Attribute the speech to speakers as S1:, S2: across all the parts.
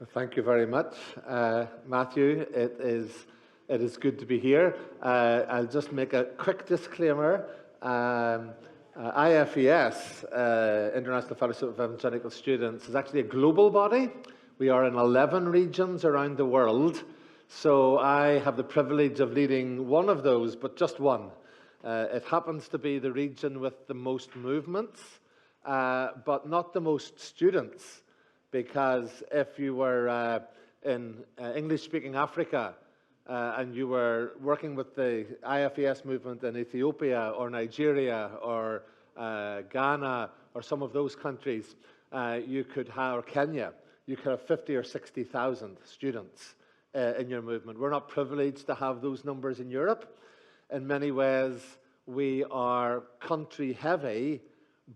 S1: Thank you very much, Matthew. It is good to be here. I'll just make a quick disclaimer. IFES, International Fellowship of Evangelical Students, is actually a global body. We are in 11 regions around the world. So I have the privilege of leading one of those, but just one. It happens to be the region with the most movements, but not the most students. Because if you were in English-speaking Africa and you were working with the IFES movement in Ethiopia or Nigeria or Ghana or some of those countries, you could have, or Kenya, you could have 50 or 60,000 students in your movement. We're not privileged to have those numbers in Europe. In many ways, we are country-heavy,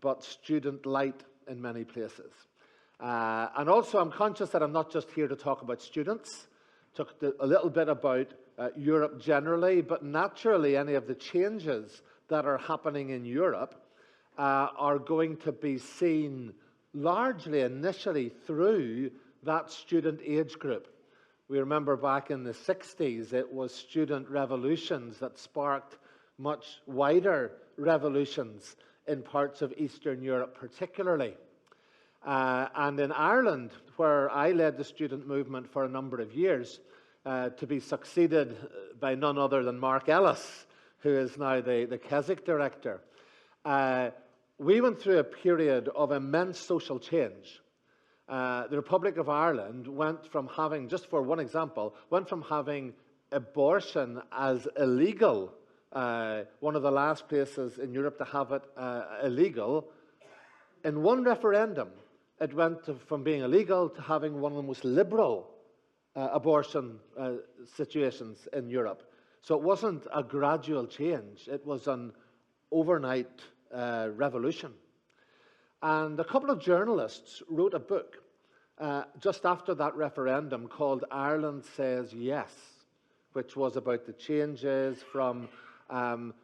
S1: but student-light in many places. And also, I'm conscious that I'm not just here to talk about students. Talked a little bit about Europe generally, but naturally, any of the changes that are happening in Europe are going to be seen largely initially through that student age group. We remember back in the 60s, it was student revolutions that sparked much wider revolutions in parts of Eastern Europe particularly. And in Ireland, where I led the student movement for a number of years, to be succeeded by none other than Mark Ellis, who is now the Keswick director, we went through a period of immense social change. The Republic of Ireland went from having, just for one example, went from having abortion as illegal, one of the last places in Europe to have it illegal. In one referendum, it went from being illegal to having one of the most liberal abortion situations in Europe. So it wasn't a gradual change. It was an overnight revolution. And a couple of journalists wrote a book just after that referendum called Ireland Says Yes, which was about the changes from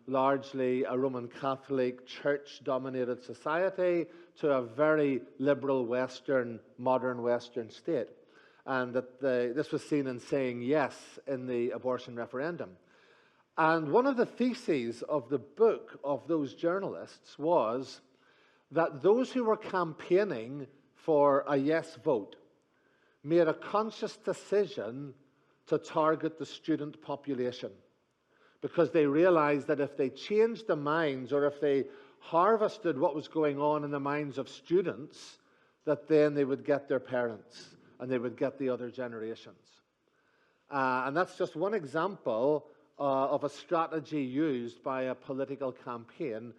S1: largely a Roman Catholic church-dominated society to a very liberal Western, modern Western state. And that this was seen in saying yes in the abortion referendum. And one of the theses of the book of those journalists was that those who were campaigning for a yes vote made a conscious decision to target the student population, because they realized that if they changed the minds, or if they harvested what was going on in the minds of students, that then they would get their parents and they would get the other generations. And that's just one example of a strategy used by a political campaign,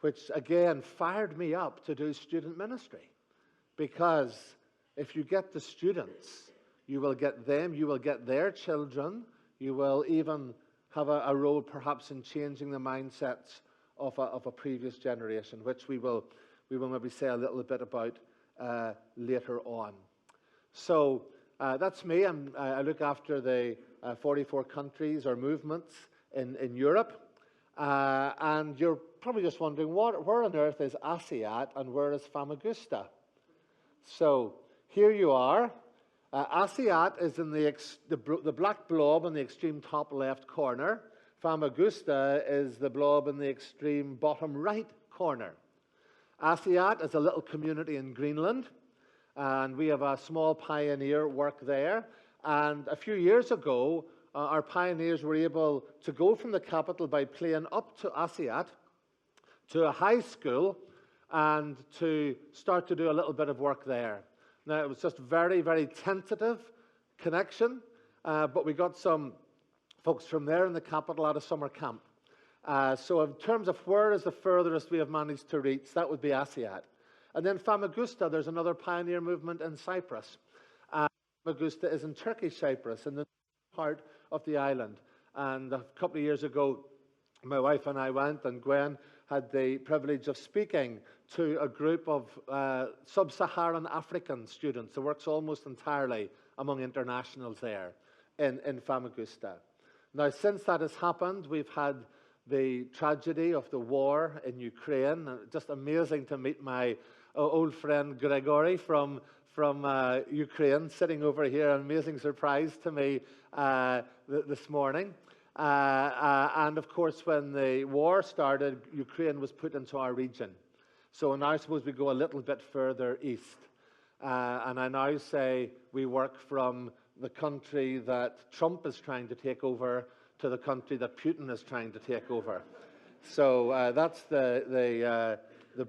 S1: which again fired me up to do student ministry. Because if you get the students, you will get them, you will get their children, you will even have a role perhaps in changing the mindsets of a previous generation, which we will maybe say a little bit about later on. So that's me. I look after the 44 countries or movements in Europe. And you're probably just wondering, where on earth is Aasiaat and where is Famagusta? So here you are. Aasiaat is in the black blob in the extreme top left corner. Famagusta is the blob in the extreme bottom right corner. Aasiaat is a little community in Greenland, and we have a small pioneer work there. And a few years ago, our pioneers were able to go from the capital by plane up to Aasiaat, to a high school, and to start to do a little bit of work there. Now, it was just very, very tentative connection, but we got some folks from there in the capital at a summer camp. So in terms of where is the furthest we have managed to reach, that would be Aasiaat. And then Famagusta, there's another pioneer movement in Cyprus. Famagusta is in Turkish Cyprus, in the part of the island. And a couple of years ago, my wife and I went, and Gwen had the privilege of speaking to a group of sub-Saharan African students who works almost entirely among internationals there in Famagusta. Now, since that has happened, we've had the tragedy of the war in Ukraine. Just amazing to meet my old friend Gregory from from Ukraine, sitting over here, an amazing surprise to me this morning. And of course, when the war started, Ukraine was put into our region. So now I suppose we go a little bit further east. And I now say we work from the country that Trump is trying to take over to the country that Putin is trying to take over. So that's the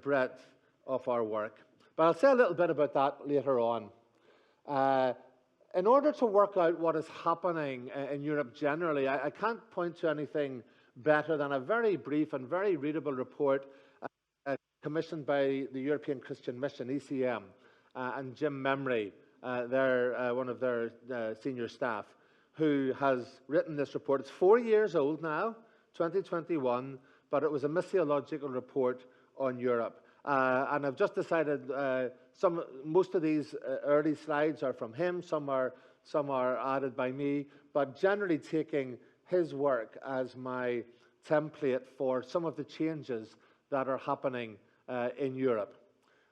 S1: breadth of our work. But I'll say a little bit about that later on. In order to work out what is happening in Europe generally, I can't point to anything better than a very brief and very readable report commissioned by the European Christian Mission, ECM, and Jim Memory, they're one of their senior staff, who has written this report. It's 4 years old now, 2021, but it was a missiological report on Europe. And I've just decided most of these early slides are from him, some are added by me, but generally taking his work as my template for some of the changes that are happening in Europe.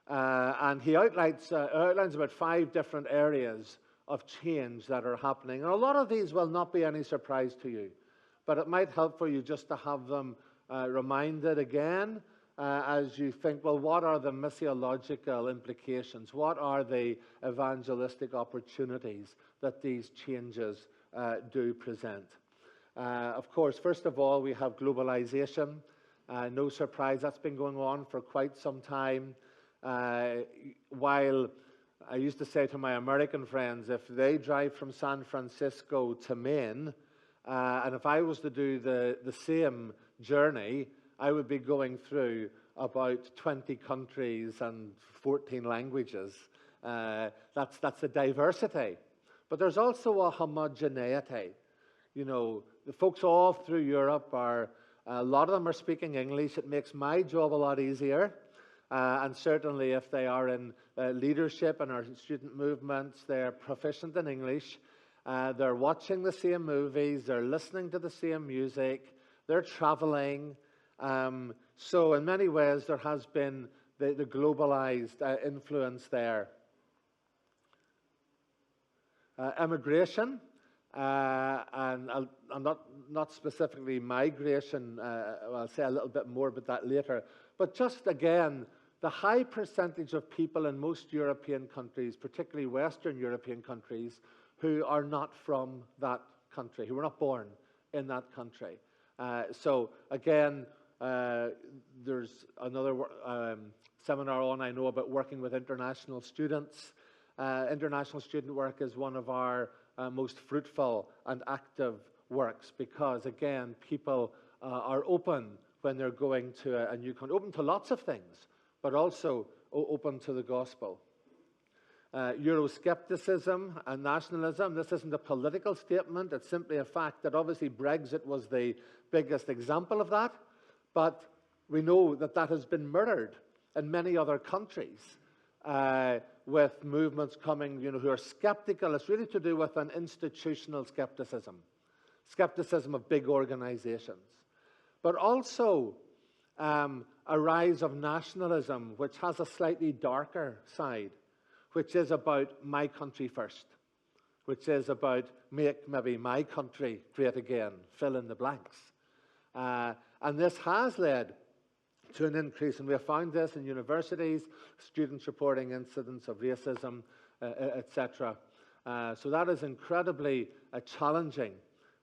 S1: And he outlines about 5 different areas of change that are happening. And a lot of these will not be any surprise to you, but it might help for you just to have them reminded again as you think, well, what are the missiological implications? What are the evangelistic opportunities that these changes do present? Of course, first of all, we have globalization. No surprise, that's been going on for quite some time. While I used to say to my American friends, if they drive from San Francisco to Maine, and if I was to do the same journey, I would be going through about 20 countries and 14 languages. That's the diversity. But there's also a homogeneity. You know, the folks all through Europe a lot of them are speaking English. It makes my job a lot easier. And certainly if they are in leadership in our student movements, they're proficient in English. They're watching the same movies. They're listening to the same music. They're traveling. So in many ways, there has been the globalized influence there. Immigration, and I'm not specifically migration. I'll say a little bit more about that later. But just again, the high percentage of people in most European countries, particularly Western European countries, who are not from that country, who were not born in that country. So again, there's another seminar on, I know, about working with international students. International student work is one of our most fruitful and active works because, again, people are open when they're going to a new country, open to lots of things, but also open to the gospel. Euroscepticism and nationalism, this isn't a political statement, it's simply a fact that obviously Brexit was the biggest example of that, but we know that that has been mirrored in many other countries with movements coming, who are skeptical. It's really to do with an institutional skepticism of big organizations, but also a rise of nationalism, which has a slightly darker side, which is about my country first, which is about make maybe my country great again, fill in the blanks. And this has led to an increase, and we have found this in universities, students reporting incidents of racism, etc. So that is incredibly challenging,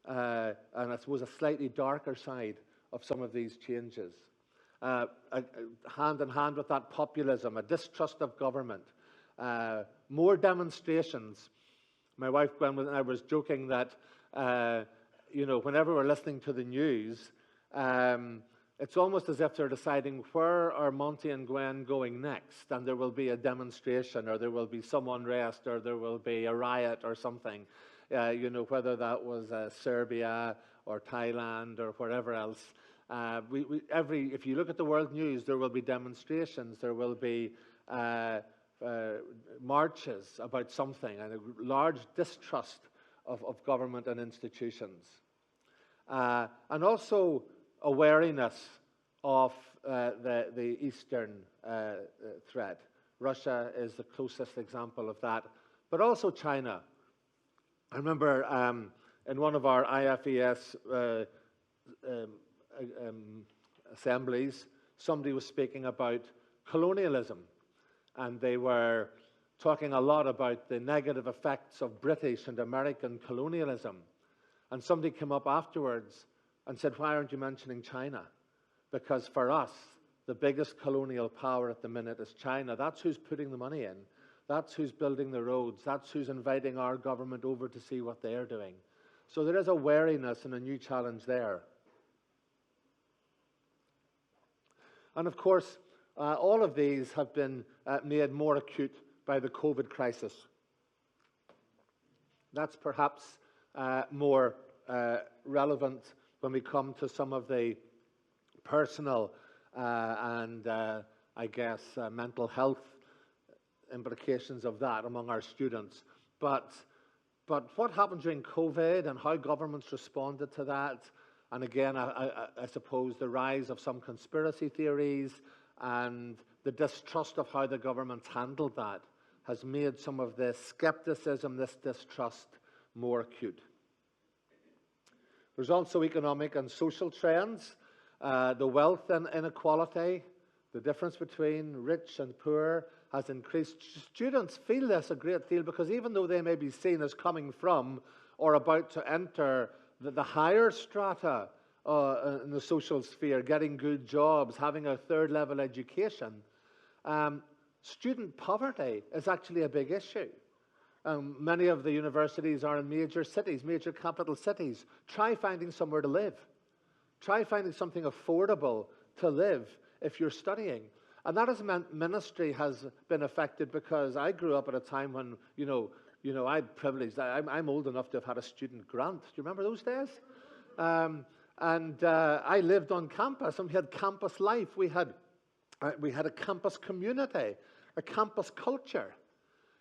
S1: and I suppose a slightly darker side of some of these changes. Hand in hand with that, populism, a distrust of government, more demonstrations. My wife Gwen and I was joking that, whenever we're listening to the news, it's almost as if they're deciding where are Monty and Gwen going next, and there will be a demonstration, or there will be some unrest, or there will be a riot or something, whether that was Serbia or Thailand or wherever else. If you look at the world news, there will be demonstrations, there will be marches about something, and a large distrust of government and institutions. And also a wariness of the Eastern threat, Russia is the closest example of that, but also China. I remember in one of our IFES assemblies, somebody was speaking about colonialism, and they were talking a lot about the negative effects of British and American colonialism. And somebody came up afterwards and said, "Why aren't you mentioning China?" Because for us, the biggest colonial power at the minute is China. That's who's putting the money in. That's who's building the roads. That's who's inviting our government over to see what they're doing. So there is a wariness and a new challenge there. And of course, all of these have been made more acute by the COVID crisis. That's perhaps more relevant when we come to some of the personal and, I guess, mental health implications of that among our students. But what happened during COVID and how governments responded to that, and again, I suppose the rise of some conspiracy theories and the distrust of how the governments handled that has made some of this skepticism, this distrust, more acute. There's also economic and social trends, the wealth inequality, the difference between rich and poor has increased. Students feel this a great deal because even though they may be seen as coming from or about to enter the higher strata in the social sphere, getting good jobs, having a third-level education, student poverty is actually a big issue. Many of the universities are in major cities, major capital cities. Try finding somewhere to live. Try finding something affordable to live if you're studying. And that has meant ministry has been affected because I grew up at a time when, I had privileged. I'm old enough to have had a student grant. Do you remember those days? I lived on campus, and we had campus life. We had a campus community, a campus culture.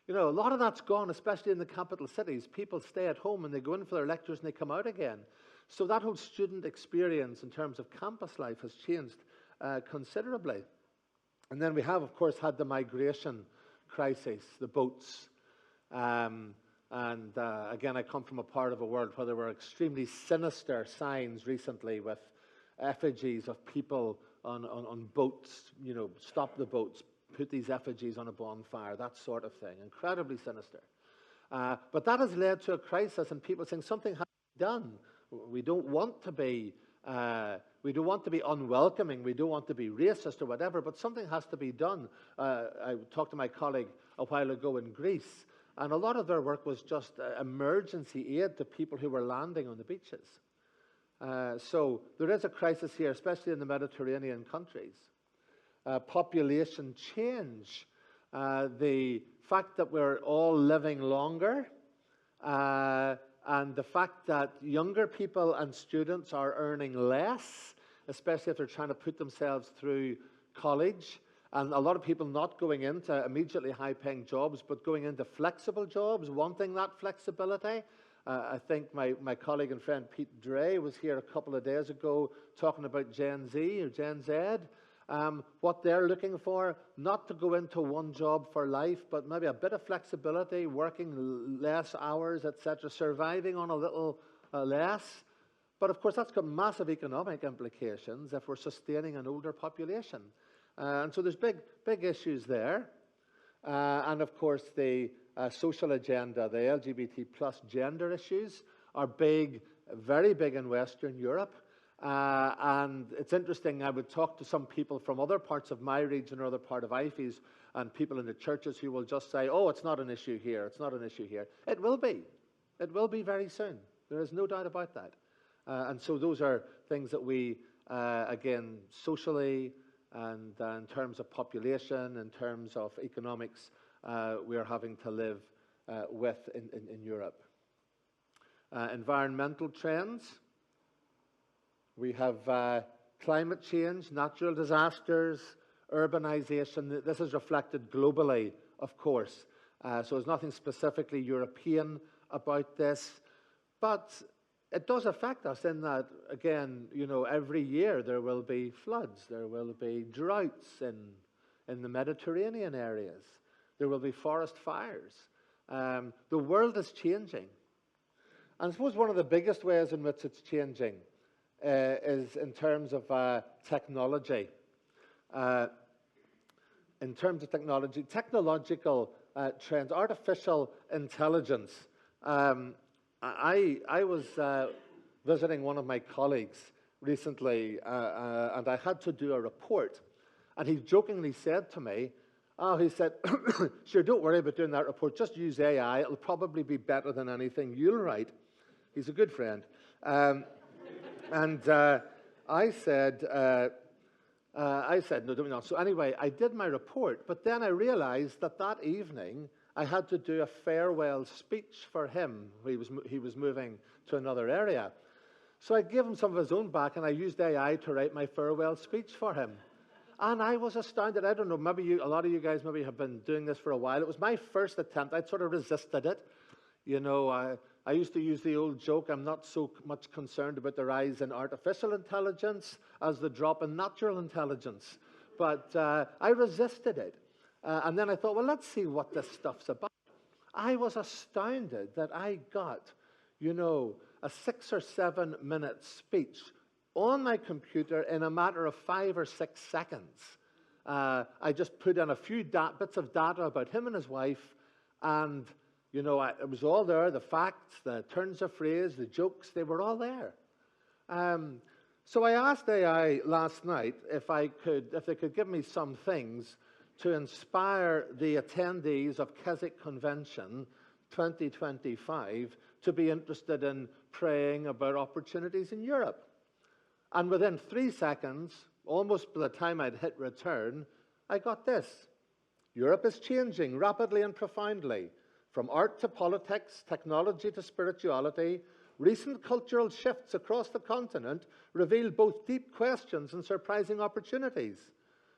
S1: A lot of that's gone, especially in the capital cities. People stay at home and they go in for their lectures and they come out again. So that whole student experience in terms of campus life has changed considerably. And then we have, of course, had the migration crisis, the boats. Again, I come from a part of a world where there were extremely sinister signs recently with effigies of people on boats, stop the boats, put these effigies on a bonfire, that sort of thing. Incredibly sinister. But that has led to a crisis and people saying something has to be done. We don't want to be unwelcoming. We don't want to be racist or whatever, but something has to be done. I talked to my colleague a while ago in Greece, and a lot of their work was just emergency aid to people who were landing on the beaches. So there is a crisis here, especially in the Mediterranean countries. Population change, the fact that we're all living longer, and the fact that younger people and students are earning less, especially if they're trying to put themselves through college, and a lot of people not going into immediately high-paying jobs, but going into flexible jobs, wanting that flexibility. I think my colleague and friend Pete Dre was here a couple of days ago talking about Gen Z or Gen Z. What they're looking for, not to go into one job for life, but maybe a bit of flexibility, working less hours, etc., surviving on a little less. But of course, that's got massive economic implications if we're sustaining an older population. And so there's big issues there. And of course, the social agenda, the LGBT plus gender issues are big, very big in Western Europe. And it's interesting, I would talk to some people from other parts of my region or other part of IFES and people in the churches who will just say, oh, it's not an issue here, it's not an issue here. It will be. It will be very soon. There is no doubt about that. And so those are things that we, again, socially and in terms of population, in terms of economics, we are having to live with in Europe. Environmental trends. We have climate change, natural disasters, urbanization. This is reflected globally, of course. So there's nothing specifically European about this. But it does affect us in that, again, every year there will be floods, there will be droughts in the Mediterranean areas. There will be forest fires. The world is changing. And I suppose one of the biggest ways in which it's changing is in terms of technology. In terms of technology, technological trends, artificial intelligence. I was visiting one of my colleagues recently, and I had to do a report. And he jokingly said to me, he said, sure, don't worry about doing that report. Just use AI. It'll probably be better than anything you'll write. He's a good friend. I said, no, don't be not. So anyway, I did my report, but then I realized that evening I had to do a farewell speech for him. He was moving to another area. So I gave him some of his own back, and I used AI to write my farewell speech for him. And I was astounded. I don't know, maybe a lot of you guys maybe have been doing this for a while. It was my first attempt. I'd sort of resisted it. You know, I used to use the old joke, I'm not so much concerned about the rise in artificial intelligence as the drop in natural intelligence. But I resisted it. And then I thought, well, let's see what this stuff's about. I was astounded that I got, you know, a 6 or 7 minute speech on my computer in a matter of 5 or 6 seconds. I just put in a few bits of data about him and his wife, and, you know, it was all there, the facts, the turns of phrase, the jokes, they were all there. So I asked AI last night if they could give me some things to inspire the attendees of Keswick Convention 2025 to be interested in praying about opportunities in Europe. And within 3 seconds, almost by the time I'd hit return, I got this. Europe is changing rapidly and profoundly. From art to politics, technology to spirituality, recent cultural shifts across the continent reveal both deep questions and surprising opportunities.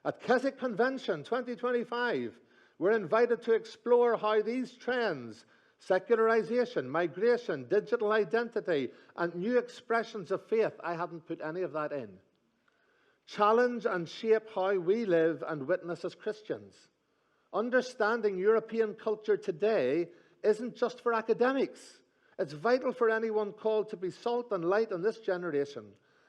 S1: At Keswick Convention 2025, we're invited to explore how these trends, secularization, migration, digital identity, and new expressions of faith, I hadn't put any of that in, challenge and shape how we live and witness as Christians. Understanding European culture today isn't just for academics. It's vital for anyone called to be salt and light in this generation.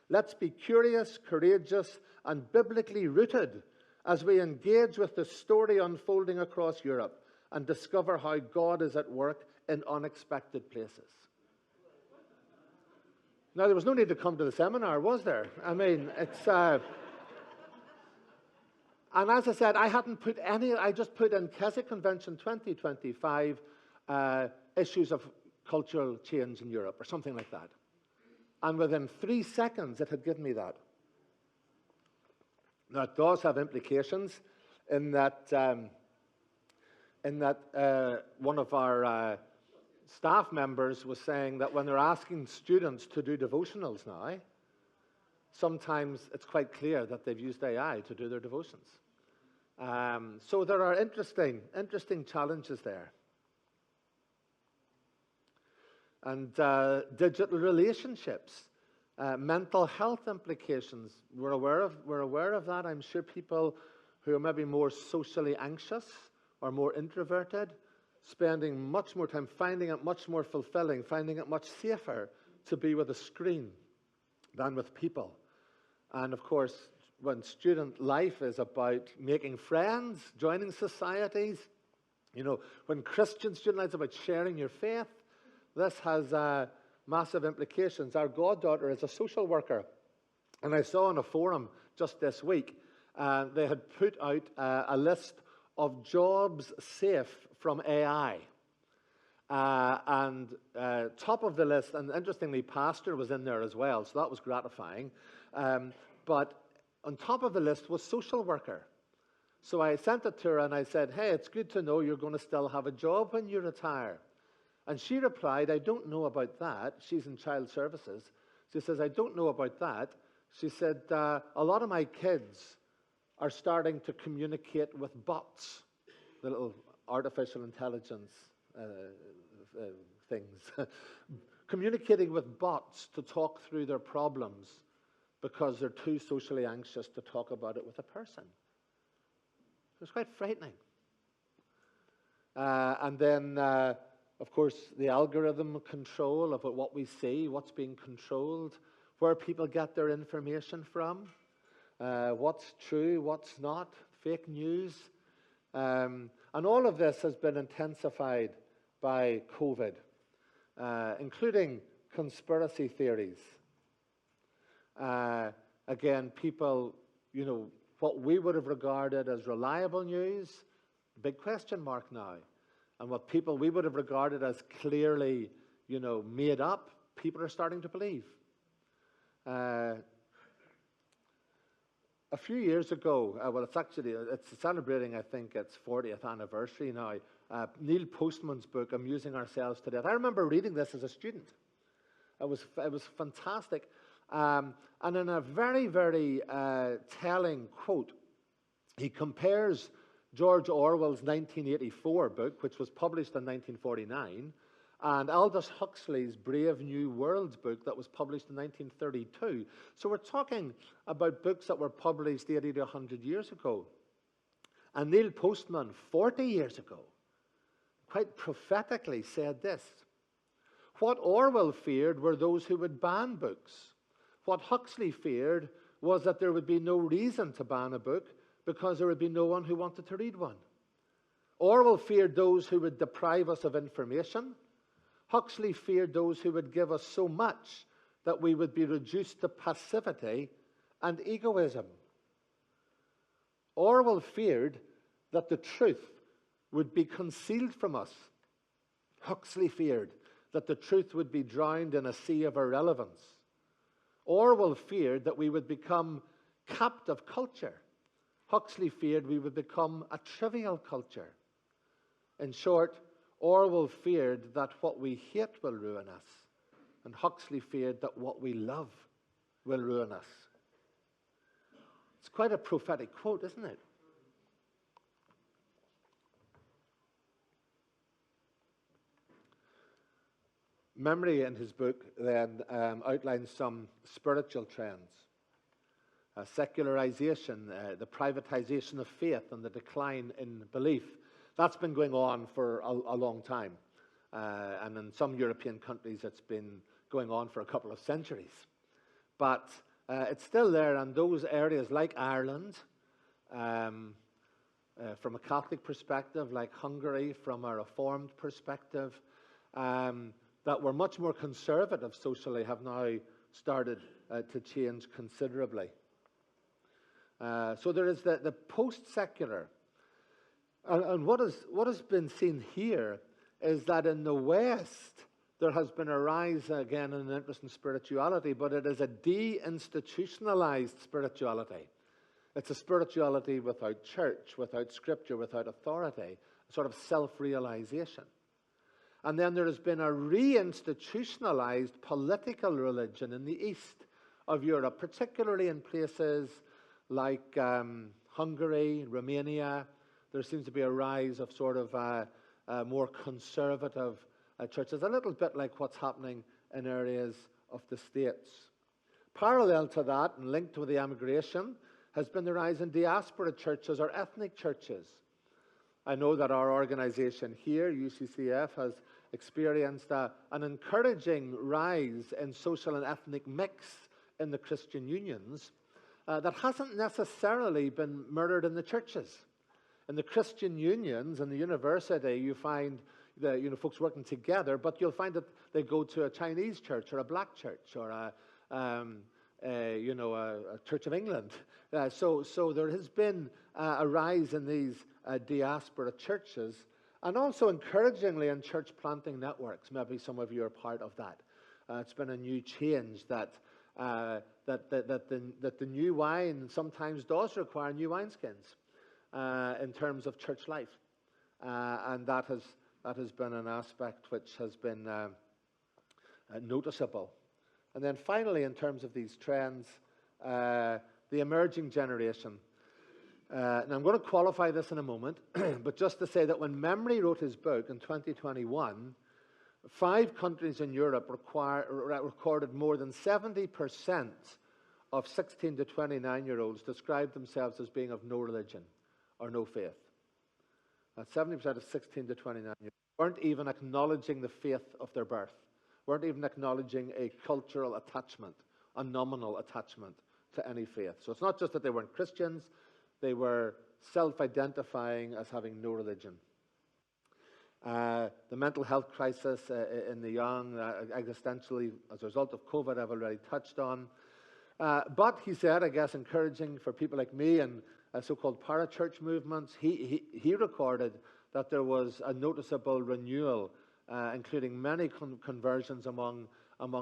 S1: Let's be curious, courageous, and biblically rooted as we engage with the story unfolding across Europe and discover how God is at work in unexpected places. Now, there was no need to come to the seminar, was there? I mean, it's... And as I said, I hadn't put any, I just put in Keswick Convention 2025 issues of cultural change in Europe or something like that. And within 3 seconds, it had given me that. Now, it does have implications in that one of our staff members was saying that when they're asking students to do devotionals now, sometimes it's quite clear that they've used AI to do their devotions. So there are interesting challenges there. And digital relationships, mental health implications. We're aware of that. I'm sure people who are maybe more socially anxious or more introverted, spending much more time, finding it much more fulfilling, finding it much safer to be with a screen than with people. And of course, when student life is about making friends, joining societies, you know, when Christian student life is about sharing your faith, this has massive implications. Our goddaughter is a social worker, and I saw on a forum just this week, they had put out a list of jobs safe from AI. And top of the list, and interestingly, pastor was in there as well, so that was gratifying. But on top of the list was social worker. So I sent it to her and I said, hey, it's good to know you're going to still have a job when you retire. And she replied, I don't know about that. She's in child services. She says, I don't know about that. She said, a lot of my kids are starting to communicate with bots, the little artificial intelligence things, communicating with bots to talk through their problems because they're too socially anxious to talk about it with a person. It was quite frightening. And then, of course, the algorithm control of what we see, what's being controlled, where people get their information from, what's true, what's not, fake news. And all of this has been intensified by COVID, including conspiracy theories. Again, people, what we would have regarded as reliable news, big question mark now. And what we would have regarded as clearly, made up, people are starting to believe. A few years ago, it's celebrating, I think, its 40th anniversary now, Neil Postman's book, Amusing Ourselves to Death. I remember reading this as a student. It was fantastic. And in a very, very telling quote, he compares George Orwell's 1984 book, which was published in 1949, and Aldous Huxley's Brave New Worlds book that was published in 1932. So we're talking about books that were published 80 to 100 years ago. And Neil Postman, 40 years ago, quite prophetically said this: what Orwell feared were those who would ban books. What Huxley feared was that there would be no reason to ban a book because there would be no one who wanted to read one. Orwell feared those who would deprive us of information. Huxley feared those who would give us so much that we would be reduced to passivity and egoism. Orwell feared that the truth would be concealed from us. Huxley feared that the truth would be drowned in a sea of irrelevance. Orwell feared that we would become captive culture. Huxley feared we would become a trivial culture. In short, Orwell feared that what we hate will ruin us, and Huxley feared that what we love will ruin us. It's quite a prophetic quote, isn't it? Montgomery, in his book, then outlines some spiritual trends. Secularization, the privatization of faith, and the decline in belief. That's been going on for a long time. And in some European countries, it's been going on for a couple of centuries. But it's still there, and those areas like Ireland, from a Catholic perspective, like Hungary, from a Reformed perspective, that were much more conservative socially, have now started to change considerably. So there is the post-secular. And what has been seen here is that in the West, there has been a rise again in an interest in spirituality, but it is a de-institutionalized spirituality. It's a spirituality without church, without scripture, without authority, a sort of self-realization. And then there has been a re-institutionalized political religion in the east of Europe, particularly in places like Hungary, Romania. There seems to be a rise of sort of more conservative churches, a little bit like what's happening in areas of the States. Parallel to that, and linked to the emigration, has been the rise in diaspora churches or ethnic churches. I know that our organization here, UCCF, has experienced an encouraging rise in social and ethnic mix in the Christian unions that hasn't necessarily been mirrored in the churches. In the Christian unions and the university, you find folks working together, but you'll find that they go to a Chinese church or a black church or a Church of England. So there has been a rise in these diaspora churches, and also encouragingly in church planting networks. Maybe some of you are part of that. It's been a new change that the new wine sometimes does require new wineskins in terms of church life, and that has been an aspect which has been noticeable. And then finally, in terms of these trends, the emerging generation. Now I'm going to qualify this in a moment, but just to say that when Montgomery wrote his book in 2021, 5 countries in Europe recorded more than 70% of 16 to 29-year-olds described themselves as being of no religion or no faith. 70% of 16 to 29 years weren't even acknowledging the faith of their birth, weren't even acknowledging a cultural attachment, a nominal attachment to any faith. So it's not just that they weren't Christians, they were self-identifying as having no religion. The mental health crisis in the young, existentially, as a result of COVID, I've already touched on. But he said, I guess, encouraging for people like me and so-called parachurch movements, he recorded that there was a noticeable renewal, including many conversions among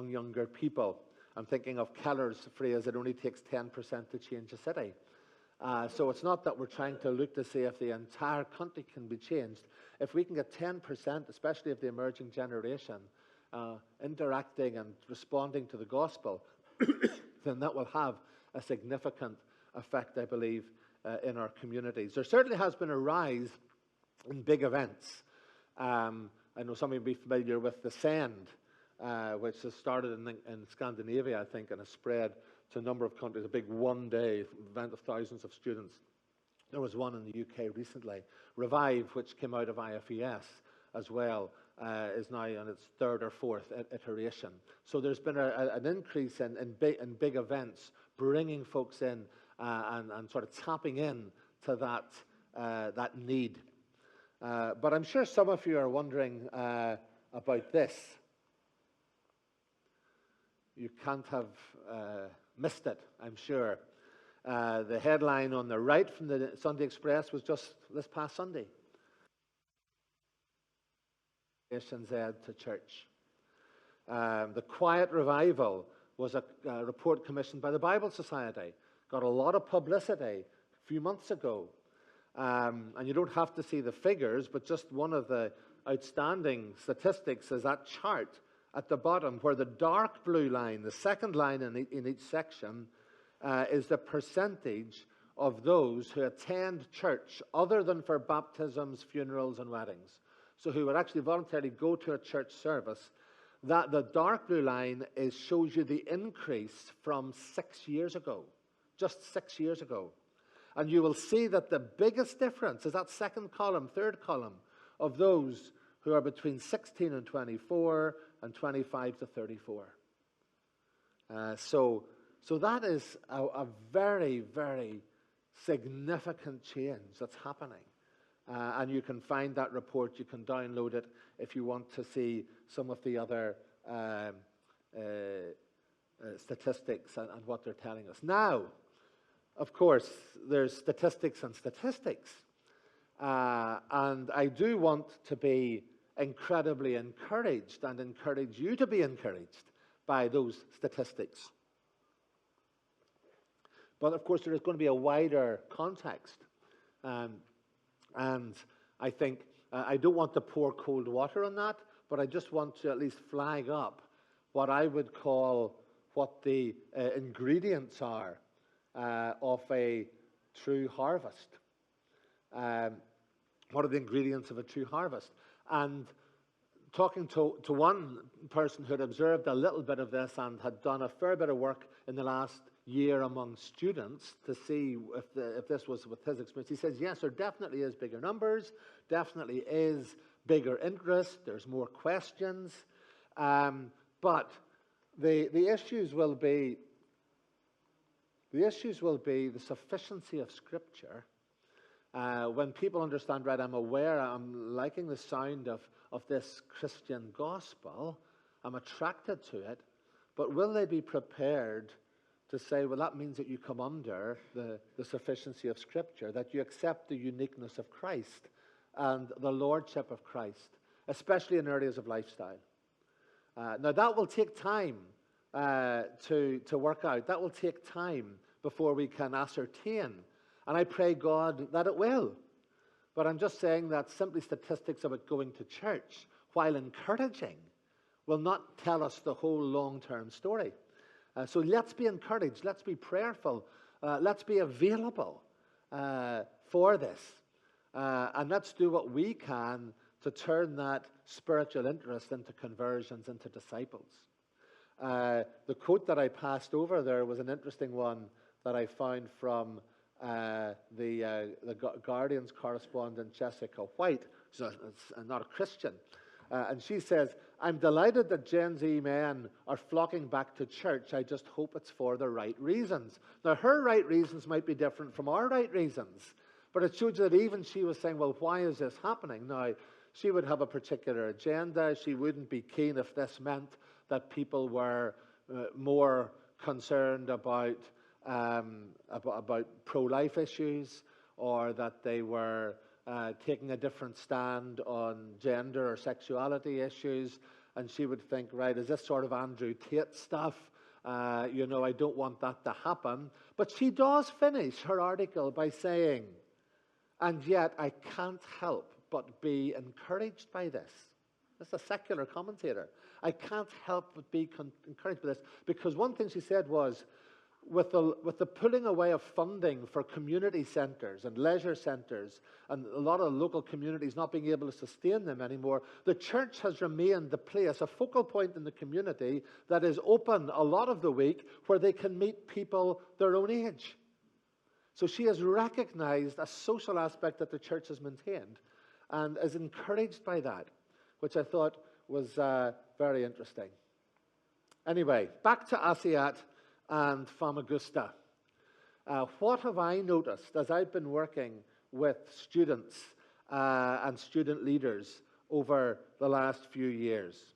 S1: younger people. I'm thinking of Keller's phrase, it only takes 10% to change a city. So it's not that we're trying to look to see if the entire country can be changed. If we can get 10%, especially of the emerging generation, interacting and responding to the gospel, then that will have a significant effect, I believe, in our communities. There certainly has been a rise in big events. I know some of you will be familiar with the Send, which has started in Scandinavia, I think, and has spread to a number of countries, a big one-day event of thousands of students. There was one in the UK recently. Revive, which came out of IFES as well, is now on its third or fourth iteration. So there's been an increase in big events, bringing folks in and sort of tapping in to that need. But I'm sure some of you are wondering about this. You can't have missed it, I'm sure. The headline on the right from the Sunday Express was just this past Sunday. Nations Aid to church. The Quiet Revival was a report commissioned by the Bible Society. Got a lot of publicity a few months ago. And you don't have to see the figures, but just one of the outstanding statistics is that chart at the bottom, where the dark blue line, the second line in each section, is the percentage of those who attend church other than for baptisms, funerals, and weddings. So who would actually voluntarily go to a church service. That the dark blue line shows you the increase from 6 years ago, just 6 years ago. And you will see that the biggest difference is that second column, third column, of those who are between 16 and 24 and 25 to 34. So that is a very, very significant change that's happening. And you can find that report, you can download it if you want to see some of the other statistics and what they're telling us. Now, of course, there's statistics and statistics. And I do want to be incredibly encouraged and encourage you to be encouraged by those statistics. But of course, there is going to be a wider context. And I think I don't want to pour cold water on that, but I just want to at least flag up what I would call what the ingredients are of a true harvest. What are the ingredients of a true harvest? And talking to one person who had observed a little bit of this and had done a fair bit of work in the last year among students to see if this was with his experience, he says, yes, there definitely is bigger numbers, definitely is bigger interest, there's more questions, but the issues will be the sufficiency of Scripture. When people understand, right, I'm aware, I'm liking the sound of this Christian gospel, I'm attracted to it, but will they be prepared to say, well, that means that you come under the sufficiency of Scripture, that you accept the uniqueness of Christ and the lordship of Christ, especially in areas of lifestyle. Now, that will take time to work out. That will take time before we can ascertain. And I pray God that it will. But I'm just saying that simply statistics about going to church, while encouraging, will not tell us the whole long-term story. So let's be encouraged. Let's be prayerful. Let's be available for this. And let's do what we can to turn that spiritual interest into conversions, into disciples. The quote that I passed over there was an interesting one that I found from the Guardian's correspondent, Jessica White, who's not a Christian. And she says, "I'm delighted that Gen Z men are flocking back to church. I just hope it's for the right reasons." Now, her right reasons might be different from our right reasons, but it shows you that even she was saying, well, why is this happening? Now, she would have a particular agenda. She wouldn't be keen if this meant that people were more concerned about pro-life issues, or that they were taking a different stand on gender or sexuality issues. And she would think, right, is this sort of Andrew Tate stuff? I don't want that to happen. But she does finish her article by saying, "And yet I can't help but be encouraged by this." That's a secular commentator. "I can't help but be encouraged by this," because one thing she said was, with the pulling away of funding for community centres and leisure centres, and a lot of local communities not being able to sustain them anymore, the church has remained the place, a focal point in the community that is open a lot of the week, where they can meet people their own age. So she has recognised a social aspect that the church has maintained, and is encouraged by that, which I thought was very interesting. Anyway, back to Aasiaat and Famagusta. What have I noticed as I've been working with students and student leaders over the last few years?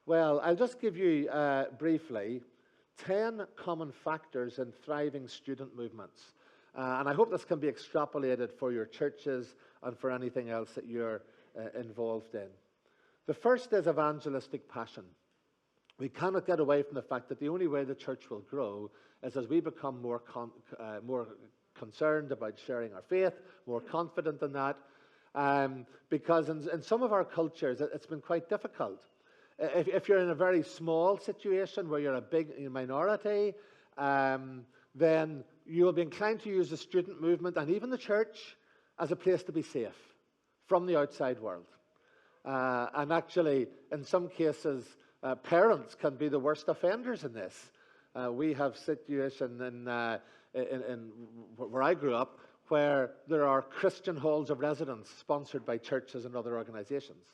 S1: Well, I'll just give you briefly 10 common factors in thriving student movements. And I hope this can be extrapolated for your churches and for anything else that you're involved in. The first is evangelistic passion. We cannot get away from the fact that the only way the church will grow is as we become more concerned about sharing our faith, more confident in that, because in some of our cultures it's been quite difficult. If you're in a very small situation where you're a big minority, then you'll be inclined to use the student movement and even the church as a place to be safe from the outside world. And actually, in some cases, parents can be the worst offenders in this. We have situation in where I grew up, where there are Christian halls of residence sponsored by churches and other organizations.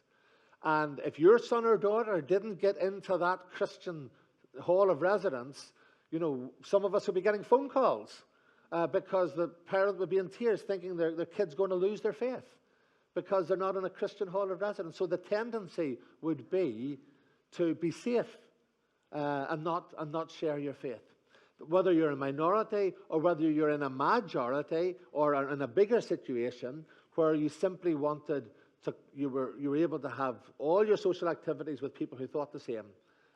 S1: And if your son or daughter didn't get into that Christian hall of residence, some of us would be getting phone calls because the parent would be in tears thinking their kid's going to lose their faith because they're not in a Christian hall of residence. So the tendency would be to be safe and not share your faith. Whether you're a minority or whether you're in a majority or in a bigger situation where you simply wanted to, you were able to have all your social activities with people who thought the same,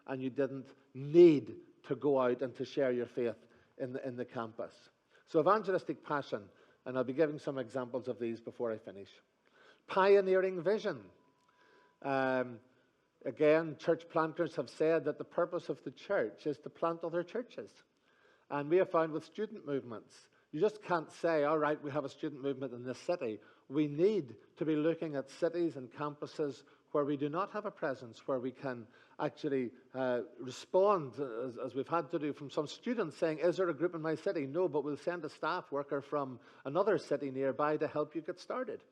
S1: and you didn't need to go out and to share your faith in the campus. So evangelistic passion, and I'll be giving some examples of these before I finish. Pioneering vision. Again, church planters have said that the purpose of the church is to plant other churches. And we have found with student movements, you just can't say, all right, we have a student movement in this city. We need to be looking at cities and campuses where we do not have a presence, where we can actually respond, as we've had to do from some students saying, is there a group in my city? No, but we'll send a staff worker from another city nearby to help you get started.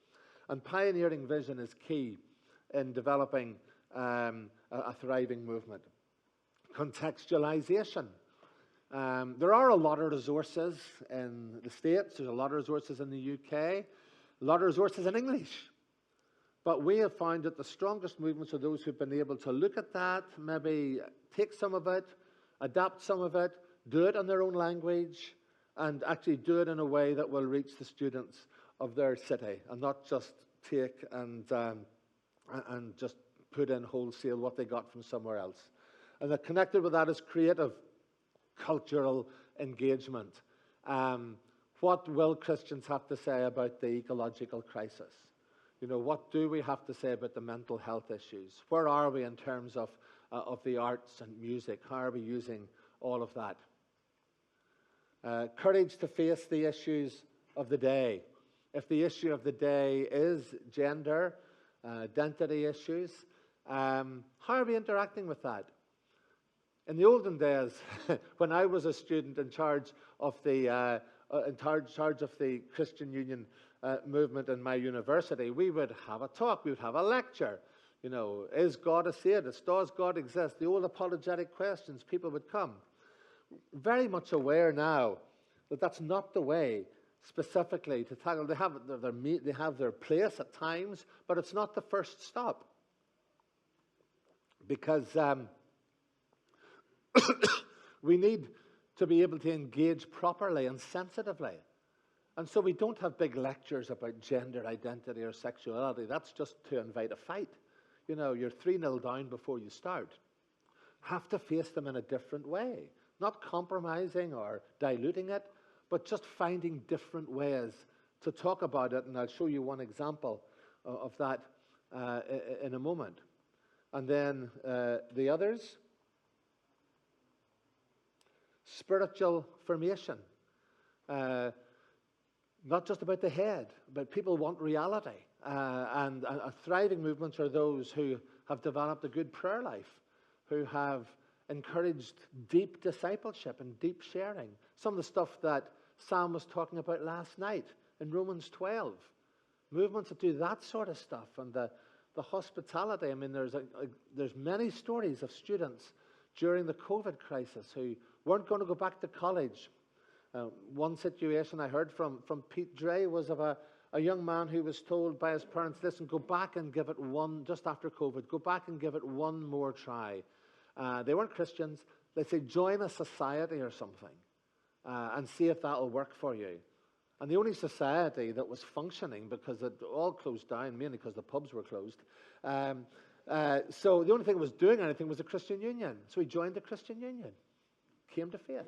S1: And pioneering vision is key in developing a thriving movement. Contextualization. There are a lot of resources in the States, there's a lot of resources in the UK, a lot of resources in English. But we have found that the strongest movements are those who've been able to look at that, maybe take some of it, adapt some of it, do it in their own language, and actually do it in a way that will reach the students of their city, and not just take and just put in wholesale what they got from somewhere else. And that connected with that is creative, cultural engagement. What will Christians have to say about the ecological crisis? What do we have to say about the mental health issues? Where are we in terms of the arts and music? How are we using all of that? Courage to face the issues of the day. If the issue of the day is gender, identity issues, how are we interacting with that? In the olden days, when I was a student in charge of the in charge of the Christian Union movement in my university, we would have a talk, we would have a lecture. You know, is God a sadist? Does God exist? The old apologetic questions, people would come. Very much aware now that that's not the way specifically to tackle. They have their place at times, but it's not the first stop. Because we need to be able to engage properly and sensitively. And so we don't have big lectures about gender identity or sexuality. That's just to invite a fight. You know, you're 3-0 down before you start. Have to face them in a different way. Not compromising or diluting it, but just finding different ways to talk about it. And I'll show you one example of that in a moment. And then the others. Spiritual formation. Not just about the head, but people want reality. And thriving movements are those who have developed a good prayer life, who have encouraged deep discipleship and deep sharing. Some of the stuff that Sam was talking about last night in Romans 12. Movements that do that sort of stuff. And the hospitality. I mean, there's many stories of students during the COVID crisis who weren't going to go back to college. One situation I heard from Pete Dre was of a young man who was told by his parents, listen, go back and give it just after COVID, go back and give it one more try. They weren't Christians. They said, join a society or something and see if that'll work for you. And the only society that was functioning, because it all closed down, mainly because the pubs were closed, so the only thing that was doing anything was the Christian Union. So he joined the Christian Union, came to faith.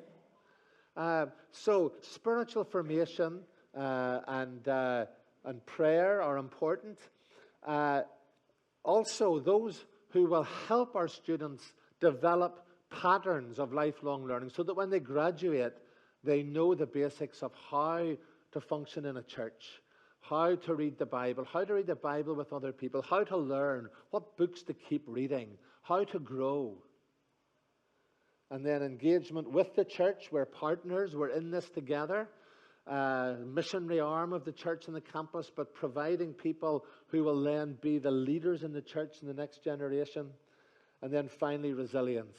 S1: So spiritual formation and prayer are important. Also, those who will help our students develop patterns of lifelong learning so that when they graduate, they know the basics of how to function in a church, how to read the Bible with other people, how to learn, what books to keep reading, how to grow. And then engagement with the church. We're partners, we're in this together. Missionary arm of the church and the campus, but providing people who will then be the leaders in the church in the next generation. And then finally, resilience.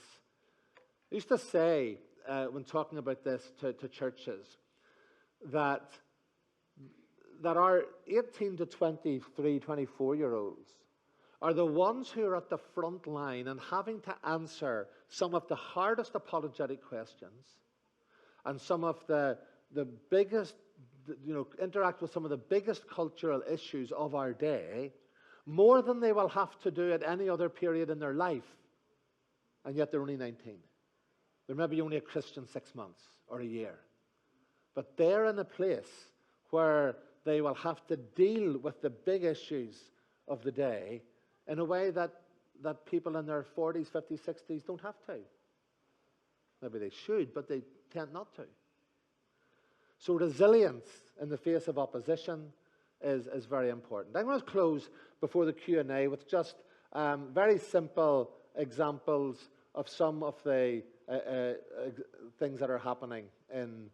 S1: I used to say, when talking about this to churches, that our 18 to 23, 24-year-olds are the ones who are at the front line and having to answer some of the hardest apologetic questions and some of the biggest, interact with some of the biggest cultural issues of our day, more than they will have to do at any other period in their life. And yet they're only 19. They're maybe only a Christian 6 months or a year. But they're in a place where they will have to deal with the big issues of the day in a way that people in their 40s, 50s, 60s don't have to. Maybe they should, but they tend not to. So resilience in the face of opposition is very important. I'm going to close before the Q&A with just very simple examples of some of the things that are happening in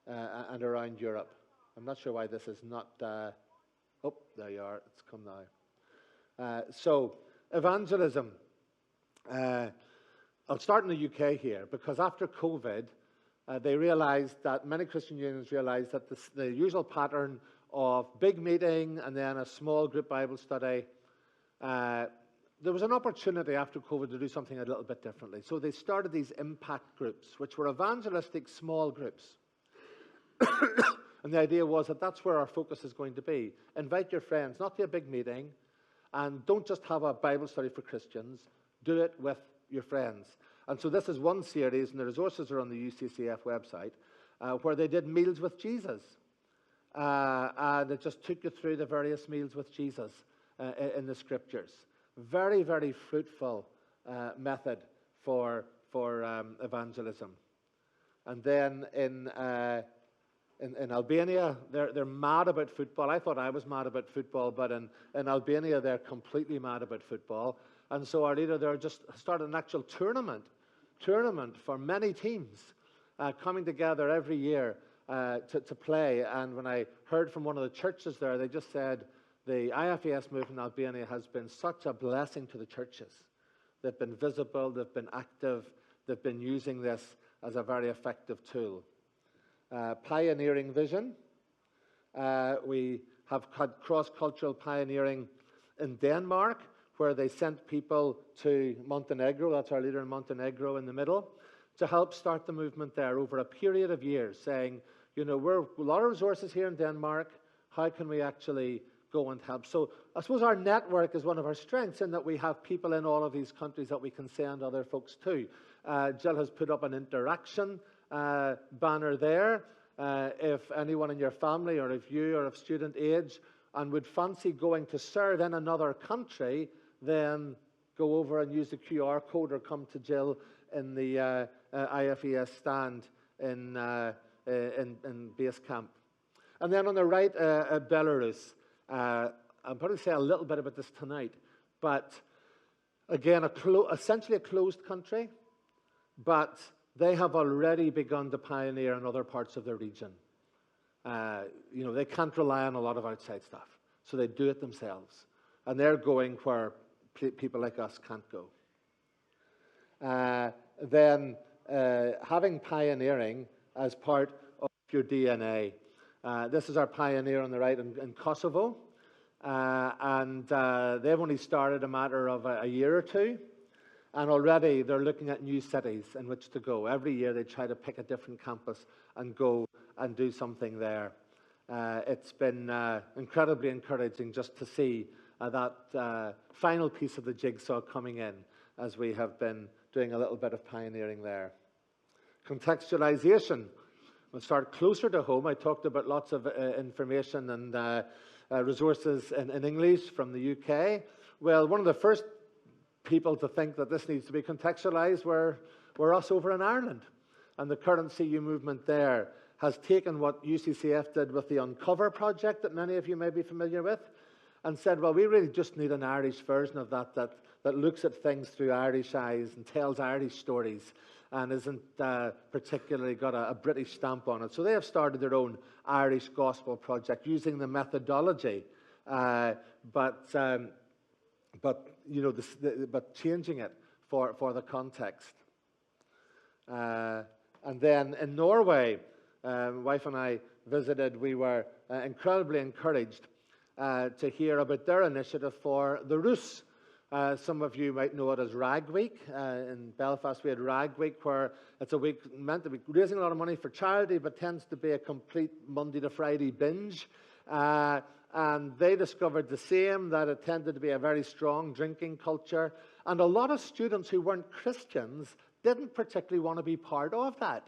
S1: and around Europe. I'm not sure why this is not... oh, there you are. It's come now. So, evangelism. I'll start in the UK here, because after COVID, they realized that, many Christian unions realized that the usual pattern of big meeting and then a small group Bible study, there was an opportunity after COVID to do something a little bit differently. So they started these impact groups, which were evangelistic small groups. And the idea was that that's where our focus is going to be. Invite your friends, not to a big meeting, and don't just have a Bible study for Christians. Do it with your friends. And so this is one series, and the resources are on the UCCF website, where they did Meals with Jesus. And it just took you through the various meals with Jesus in the Scriptures. Very, very fruitful method for evangelism. And then in Albania, they're mad about football. I thought I was mad about football, but in Albania, they're completely mad about football. And so our leader there just started an actual tournament for many teams coming together every year to play. And when I heard from one of the churches there, they just said the IFES movement in Albania has been such a blessing to the churches. They've been visible, they've been active, they've been using this as a very effective tool. Pioneering vision. We have had cross-cultural pioneering in Denmark, where they sent people to Montenegro, that's our leader in Montenegro in the middle, to help start the movement there over a period of years, saying, we're a lot of resources here in Denmark, how can we actually go and help? So I suppose our network is one of our strengths in that we have people in all of these countries that we can send other folks to. Jill has put up an interaction banner there. If anyone in your family or if you are of student age and would fancy going to serve in another country, then go over and use the QR code or come to Jill in the IFES stand in base camp. And then on the right, Belarus. I'll probably say a little bit about this tonight, but again, essentially a closed country, but they have already begun to pioneer in other parts of their region. They can't rely on a lot of outside stuff, so they do it themselves. And they're going where people like us can't go. Then having pioneering as part of your DNA. This is our pioneer on the right in Kosovo. And they've only started a matter of a year or two. And already they're looking at new cities in which to go. Every year they try to pick a different campus and go and do something there. It's been incredibly encouraging just to see that final piece of the jigsaw coming in as we have been doing a little bit of pioneering there. Contextualization. We'll start closer to home. I talked about lots of information and resources in English from the UK. Well, one of the first people to think that this needs to be contextualized were us over in Ireland. And the current CU movement there has taken what UCCF did with the Uncover project that many of you may be familiar with and said, well, we really just need an Irish version of that looks at things through Irish eyes and tells Irish stories and isn't particularly got a British stamp on it. So they have started their own Irish gospel project using the methodology, but changing it for the context. And then in Norway, my wife and I visited. We were incredibly encouraged to hear about their initiative for the Rus. Some of you might know it as Rag Week. In Belfast, we had Rag Week, where it's a week meant to be raising a lot of money for charity, but tends to be a complete Monday to Friday binge. And they discovered the same, that it tended to be a very strong drinking culture. And a lot of students who weren't Christians didn't particularly want to be part of that.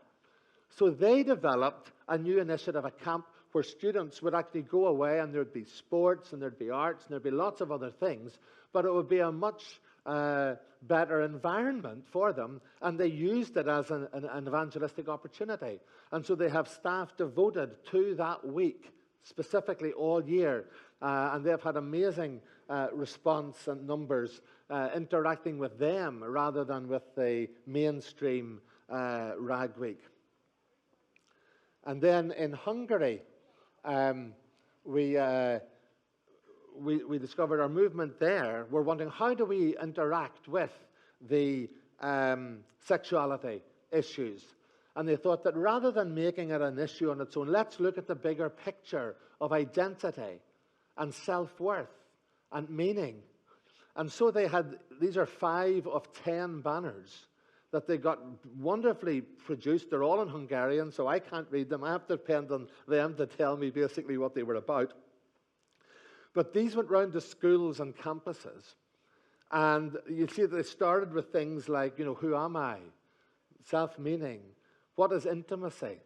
S1: So they developed a new initiative, a camp, where students would actually go away and there'd be sports and there'd be arts and there'd be lots of other things, but it would be a much better environment for them, and they used it as an evangelistic opportunity. And so they have staff devoted to that week, specifically all year, and they've had amazing response and numbers interacting with them rather than with the mainstream Rag Week. And then in Hungary, we discovered our movement there. We're wondering, how do we interact with the sexuality issues? And they thought that rather than making it an issue on its own, let's look at the bigger picture of identity and self-worth and meaning. And so they had, these are 5 of 10 banners that they got wonderfully produced. They're all in Hungarian, so I can't read them. I have to depend on them to tell me basically what they were about. But these went round to schools and campuses. And you see they started with things like, who am I? Self-meaning. What is intimacy?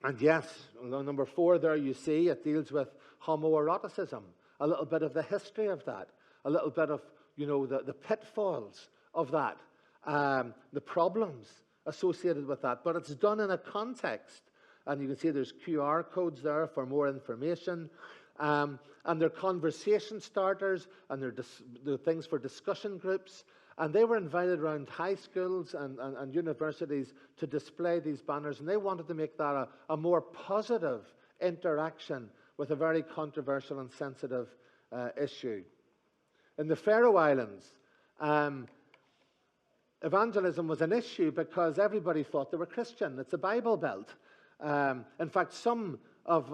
S1: And yes, number 4 there you see, it deals with homoeroticism. A little bit of the history of that. A little bit of, the pitfalls of that. The problems associated with that. But it's done in a context. And you can see there's QR codes there for more information. And they're conversation starters, and they're things for discussion groups. And they were invited around high schools and universities to display these banners, and they wanted to make that a more positive interaction with a very controversial and sensitive issue. In the Faroe Islands, evangelism was an issue because everybody thought they were Christian. It's a Bible Belt. In fact, some of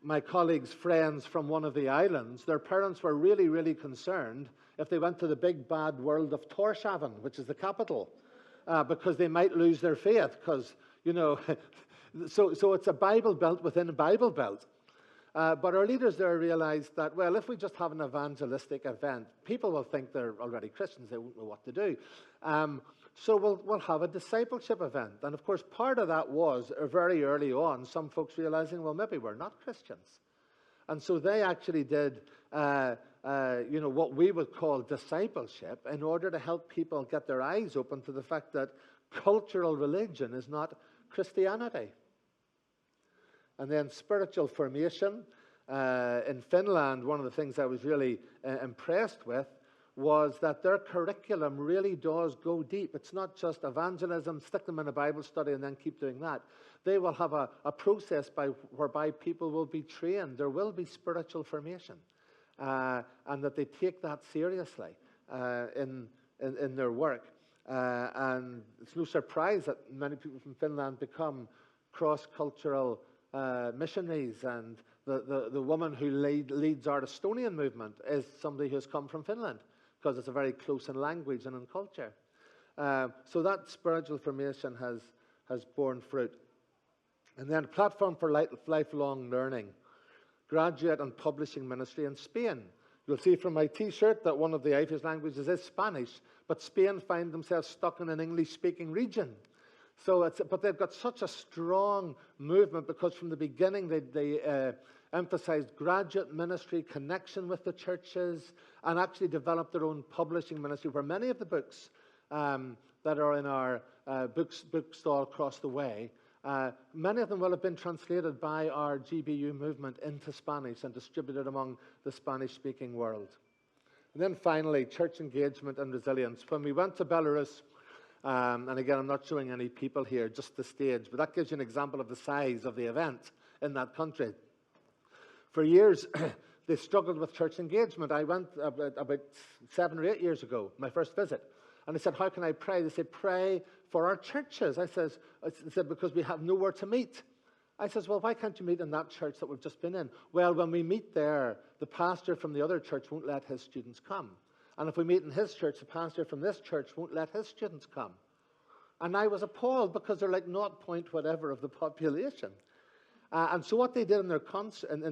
S1: my colleagues' friends from one of the islands, their parents were really, really concerned if they went to the big bad world of Tórshavn, which is the capital, because they might lose their faith. Because, so it's a Bible Belt within a Bible Belt. But our leaders there realized that, well, if we just have an evangelistic event, people will think they're already Christians. They won't know what to do. So we'll have a discipleship event. And of course, part of that was very early on, some folks realizing, well, maybe we're not Christians. And so they actually did, what we would call discipleship in order to help people get their eyes open to the fact that cultural religion is not Christianity. And then spiritual formation. In Finland, one of the things I was really impressed with was that their curriculum really does go deep. It's not just evangelism, stick them in a Bible study and then keep doing that. They will have a process whereby people will be trained. There will be spiritual formation. And that they take that seriously in their work. And it's no surprise that many people from Finland become cross-cultural missionaries, and the woman who leads our Estonian movement is somebody who has come from Finland, because it's a very close in language and in culture. So that spiritual formation has borne fruit. And then a platform for lifelong learning, graduate and publishing ministry in Spain. You'll see from my T-shirt that one of the Irish languages is Spanish, but Spain find themselves stuck in an English-speaking region. But they've got such a strong movement because from the beginning they emphasized graduate ministry, connection with the churches, and actually developed their own publishing ministry, where many of the books that are in our bookstall across the way, many of them will have been translated by our GBU movement into Spanish and distributed among the Spanish-speaking world. And then finally, church engagement and resilience. When we went to Belarus, and again, I'm not showing any people here, just the stage, but that gives you an example of the size of the event in that country. For years, they struggled with church engagement. I went about 7 or 8 years ago, my first visit, and they said, how can I pray? They said, pray for our churches. I said, because we have nowhere to meet. I says, well, why can't you meet in that church that we've just been in? Well, when we meet there, the pastor from the other church won't let his students come. And if we meet in his church, the pastor from this church won't let his students come. And I was appalled because they're like 0 point whatever of the population. And so what they did in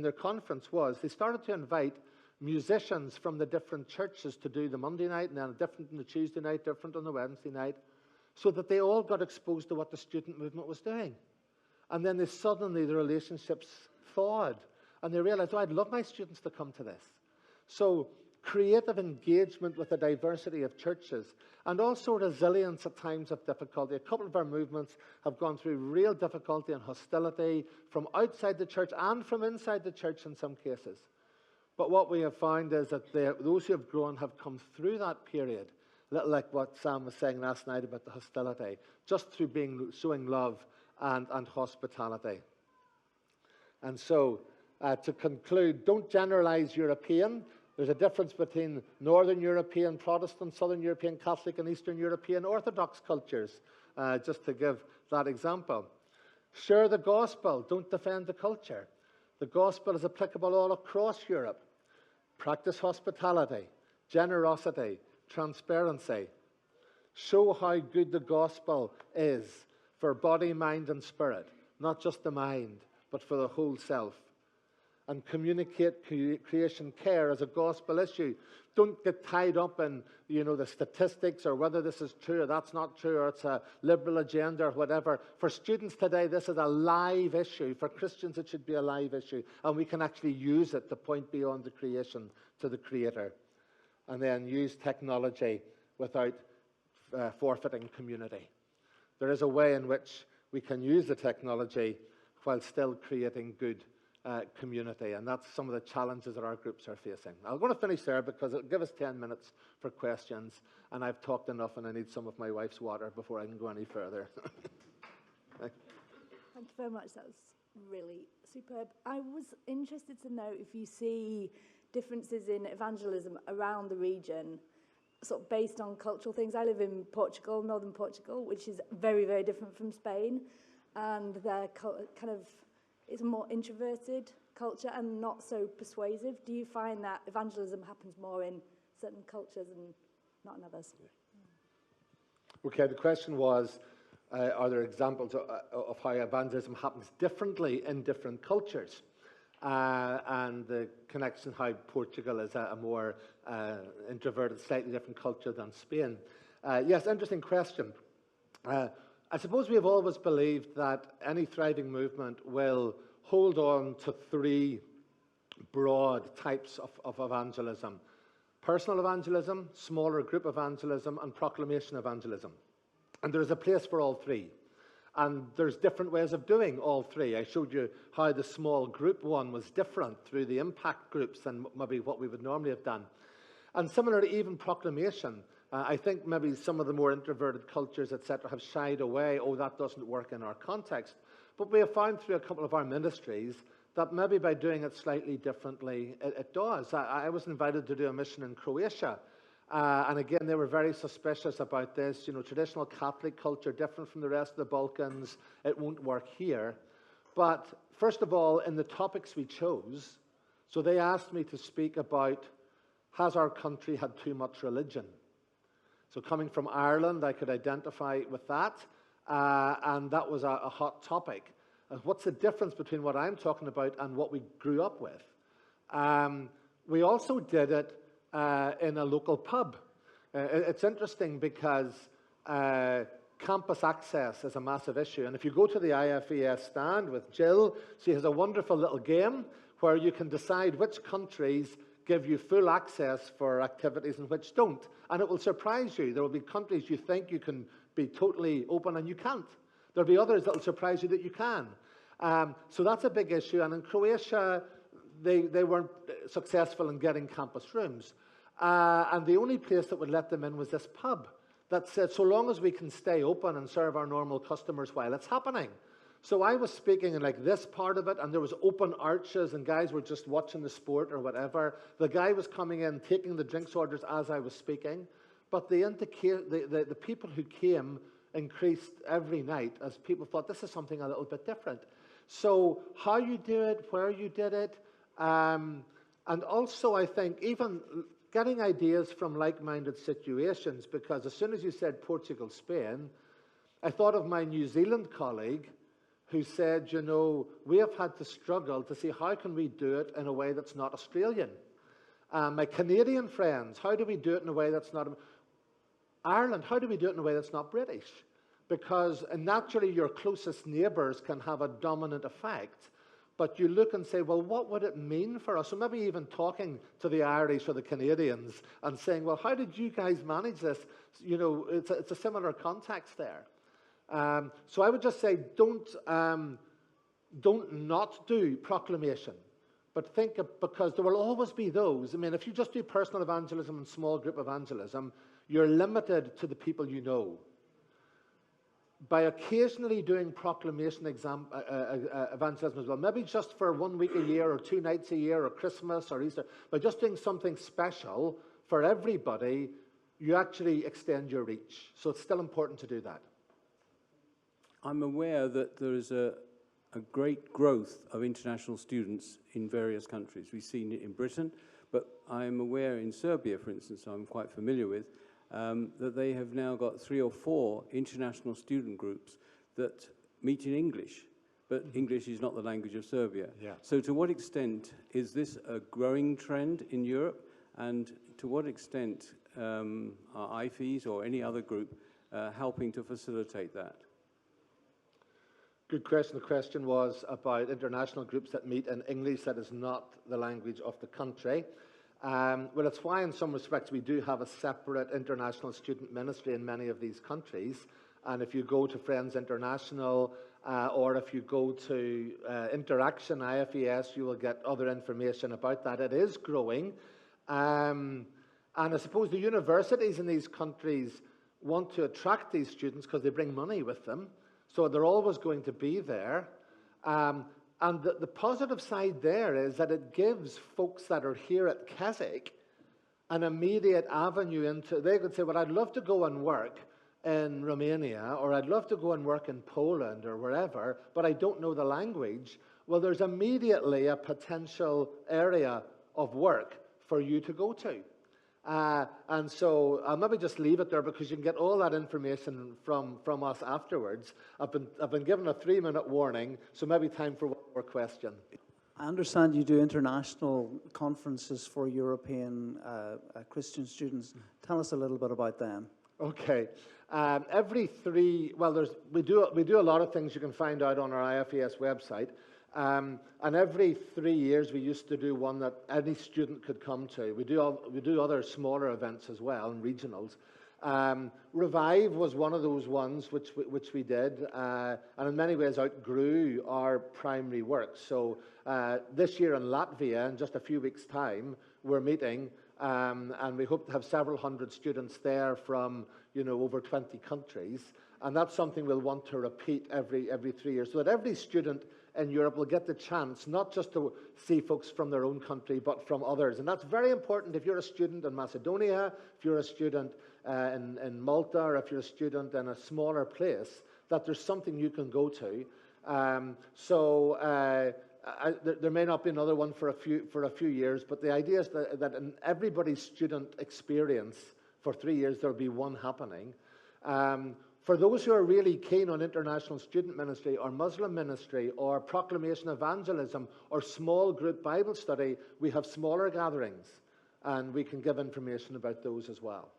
S1: their conference was they started to invite musicians from the different churches to do the Monday night, and then different on the Tuesday night, different on the Wednesday night, so that they all got exposed to what the student movement was doing. And then suddenly the relationships thawed. And they realized, I'd love my students to come to this. So creative engagement with a diversity of churches, and also resilience at times of difficulty. A couple of our movements have gone through real difficulty and hostility from outside the church and from inside the church in some cases. But what we have found is that those who have grown have come through that period, a little like what Sam was saying last night about the hostility, just through showing love and hospitality. And so, to conclude, don't generalize European. There's a difference between Northern European Protestant, Southern European Catholic, and Eastern European Orthodox cultures, just to give that example. Share the gospel, don't defend the culture. The gospel is applicable all across Europe. Practice hospitality, generosity, transparency. Show how good the gospel is for body, mind, and spirit, not just the mind, but for the whole self. And communicate creation care as a gospel issue. Don't get tied up in, the statistics or whether this is true or that's not true, or it's a liberal agenda or whatever. For students today, this is a live issue. For Christians, it should be a live issue. And we can actually use it to point beyond the creation to the Creator. And then use technology without forfeiting community. There is a way in which we can use the technology while still creating good community, and that's some of the challenges that our groups are facing. I'm going to finish there because it'll give us 10 minutes for questions, and I've talked enough and I need some of my wife's water before I can go any further.
S2: Thank you very much. That was really superb. I was interested to know if you see differences in evangelism around the region, sort of based on cultural things. I live in Portugal, northern Portugal, which is very, very different from Spain, and they're kind of, it's a more introverted culture and not so persuasive. Do you find that evangelism happens more in certain cultures and not in others?
S1: Okay, the question was, are there examples of how evangelism happens differently in different cultures? And the connection how Portugal is a more introverted, slightly different culture than Spain. Yes, interesting question. I suppose we have always believed that any thriving movement will hold on to three broad types of evangelism: personal evangelism, smaller group evangelism, and proclamation evangelism. And there's a place for all three. And there's different ways of doing all three. I showed you how the small group one was different through the impact groups than maybe what we would normally have done. And similarly, even proclamation. I think maybe some of the more introverted cultures, etc., have shied away. Oh, that doesn't work in our context. But we have found through a couple of our ministries that maybe by doing it slightly differently, it does. I was invited to do a mission in Croatia. And again, they were very suspicious about this. You know, traditional Catholic culture, different from the rest of the Balkans. It won't work here. But first of all, in the topics we chose, so they asked me to speak about, has our country had too much religion? So coming from Ireland, I could identify with that. And that was a hot topic. What's the difference between what I'm talking about and what we grew up with? We also did it in a local pub. It's interesting because campus access is a massive issue. And if you go to the IFES stand with Jill, she has a wonderful little game where you can decide which countries give you full access for activities and which don't. And it will surprise you. There will be countries you think you can be totally open and you can't. There'll be others that will surprise you that you can. So that's a big issue. And in Croatia, they weren't successful in getting campus rooms. And the only place that would let them in was this pub that said, so long as we can stay open and serve our normal customers while it's happening. So I was speaking in like this part of it, and there was open arches, and guys were just watching the sport or whatever. The guy was coming in, taking the drinks orders as I was speaking. But the people who came increased every night as people thought this is something a little bit different. So how you do it, where you did it, and also I think even getting ideas from like-minded situations, because as soon as you said Portugal, Spain, I thought of my New Zealand colleague who said, you know, we have had to struggle to see how can we do it in a way that's not Australian. My Canadian friends, how do we do it in a way that's not Ireland? How do we do it in a way that's not British? Because naturally your closest neighbours can have a dominant effect. But you look and say, well, what would it mean for us? So maybe even talking to the Irish or the Canadians and saying, well, how did you guys manage this? You know, it's a similar context there. So I would just say, don't not do proclamation, but think of, because there will always be those. I mean, if you just do personal evangelism and small group evangelism, you're limited to the people you know. By occasionally doing proclamation evangelism as well, maybe just for 1 week a year or 2 nights a year or Christmas or Easter, by just doing something special for everybody, you actually extend your reach. So it's still important to do that.
S3: I'm aware that there is a great growth of international students in various countries. We've seen it in Britain, but I'm aware in Serbia, for instance, I'm quite familiar with, that they have now got 3 or 4 international student groups that meet in English, but English is not the language of Serbia.
S1: Yeah.
S3: So to what extent is this a growing trend in Europe, and to what extent are IFES or any other group helping to facilitate that?
S1: Good question. The question was about international groups that meet in English that is not the language of the country. Well, it's why in some respects we do have a separate international student ministry in many of these countries. And if you go to Friends International or if you go to Interaction IFES, you will get other information about that. It is growing. And I suppose the universities in these countries want to attract these students because they bring money with them. So they're always going to be there. And the positive side there is that it gives folks that are here at Keswick an immediate avenue into, they could say, well, I'd love to go and work in Romania, or I'd love to go and work in Poland or wherever, but I don't know the language. Well, there's immediately a potential area of work for you to go to. And so I'll maybe just leave it there because you can get all that information from us afterwards. I've been given a 3-minute warning, so maybe time for one more question.
S4: I understand you do international conferences for European Christian students. Tell us a little bit about them.
S1: Okay. We do a lot of things you can find out on our IFES website. And every 3 years we used to do one that any student could come to. We do other smaller events as well, and regionals. Revive was one of those ones which we did, and in many ways outgrew our primary work. So this year in Latvia, in just a few weeks' time, we're meeting, and we hope to have several hundred students there from over 20 countries. And that's something we'll want to repeat every 3 years, so that every student in Europe will get the chance not just to see folks from their own country, but from others. And that's very important if you're a student in Macedonia, if you're a student in Malta, or if you're a student in a smaller place, that there's something you can go to. There may not be another one for a few years, but the idea is that in everybody's student experience for 3 years, there'll be one happening. For those who are really keen on international student ministry or Muslim ministry or proclamation evangelism or small group Bible study, we have smaller gatherings, and we can give information about those as well.